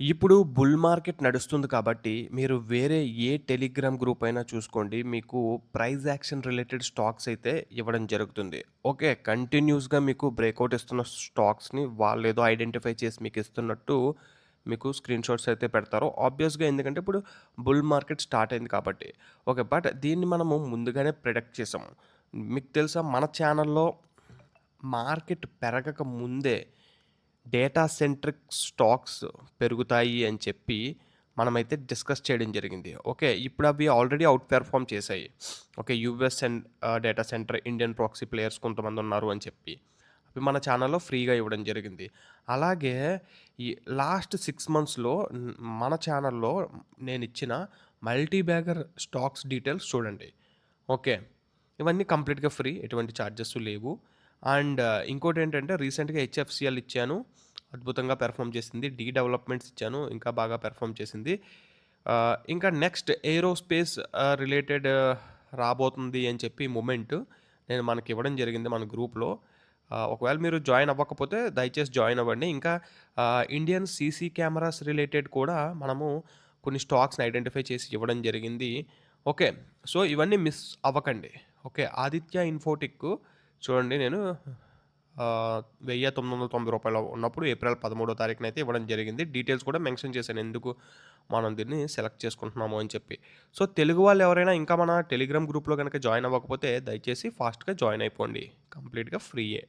ఇప్పుడు bull market నడుస్తుంది కాబట్టి, మీరు వేరే ఏ టెలిగ్రామ్ గ్రూప్ అయినా చూసుకోండి. మీకు ప్రైస్ యాక్షన్ రిలేటెడ్ స్టాక్స్ అయితే ఇవ్వడం జరుగుతుంది. ఓకే. కంటిన్యూస్‌గా మీకు బ్రేకౌట్ ఇస్తున్న స్టాక్స్‌ని వాళ్ళేదో ఐడెంటిఫై చేసి మీకు ఇస్తున్నట్టు మీకు స్క్రీన్‌షాట్స్ అయితే పెడతారు. ఆబ్వియస్‌గా ఎందుకంటే ఇప్పుడు బుల్ మార్కెట్ స్టార్ట్ అయింది కాబట్టి. ఓకే. బట్ దీన్ని మనము ముందుగానే ప్రిడిక్ట్ చేసాము. మీకు తెలుసా మన ఛానల్‌లో మార్కెట్ పెరగక ముందే డేటా సెంట్రిక్ స్టాక్స్ పెరుగుతాయి అని చెప్పి మనమైతే డిస్కస్ చేయడం జరిగింది. ఓకే. ఇప్పుడు అవి ఆల్రెడీ ఔట్ పెర్ఫార్మ్ చేశాయి. Okay. US and data centre, Indian proxy players కొంతమంది ఉన్నారు అని చెప్పి. అవి మన ఛానల్‌లో ఫ్రీగా ఇవ్వడం జరిగింది. అలాగే ఈ లాస్ట్ 6 మంత్స్‌లో మన ఛానల్‌లో నేనిచ్చిన మల్టీ బ్యాగర్ స్టాక్స్ డీటెయిల్స్ చూడండి. ఓకే. ఇవన్నీ కంప్లీట్‌గా ఫ్రీ. ఎటువంటి చార్జెస్ లేవు. అండ్ ఇంకోటేంటంటే రీసెంట్‌గా హెచ్ఎఫ్‌సీఎల్ ఇచ్చాను. అద్భుతంగా పెర్ఫార్మ్ చేసింది. డి డెవలప్‌మెంట్స్ ఇచ్చాను. ఇంకా బాగా పెర్ఫార్మ్ చేసింది. ఇంకా నెక్స్ట్ ఏరోస్పేస్ రిలేటెడ్ రాబోతుంది అని చెప్పి మొమెంట్ నేను మనకివ్వడం జరిగింది మన గ్రూప్‌లో. ఒకవేళ మీరు జాయిన్ అవ్వకపోతే దయచేసి జాయిన్ అవ్వండి. ఇంకా ఇండియన్ సీసీ కెమెరాస్ రిలేటెడ్ కూడా మనము కొన్ని స్టాక్స్‌ని ఐడెంటిఫై చేసి ఇవ్వడం జరిగింది. ఓకే. సో, ఇవన్నీ మిస్ అవ్వకండి. ఓకే. ఆదిత్య ఇన్ఫోటెక్ చూడండి నేను రూ. 1990 ఉన్నప్పుడు ఏప్రిల్ 13వ తారీఖునైతే ఇవ్వడం జరిగింది. డీటెయిల్స్ కూడా మెన్షన్ చేశాను. ఎందుకు మనం దీన్ని సెలెక్ట్ చేసుకుంటున్నాము అని చెప్పి. సో, తెలుగు వాళ్ళు ఎవరైనా ఇంకా మన టెలిగ్రామ్ గ్రూప్‌లో గనక జాయిన్ అవ్వకపోతే దయచేసి ఫాస్ట్‌గా జాయిన్ అయిపోండి. కంప్లీట్‌గా ఫ్రీయే.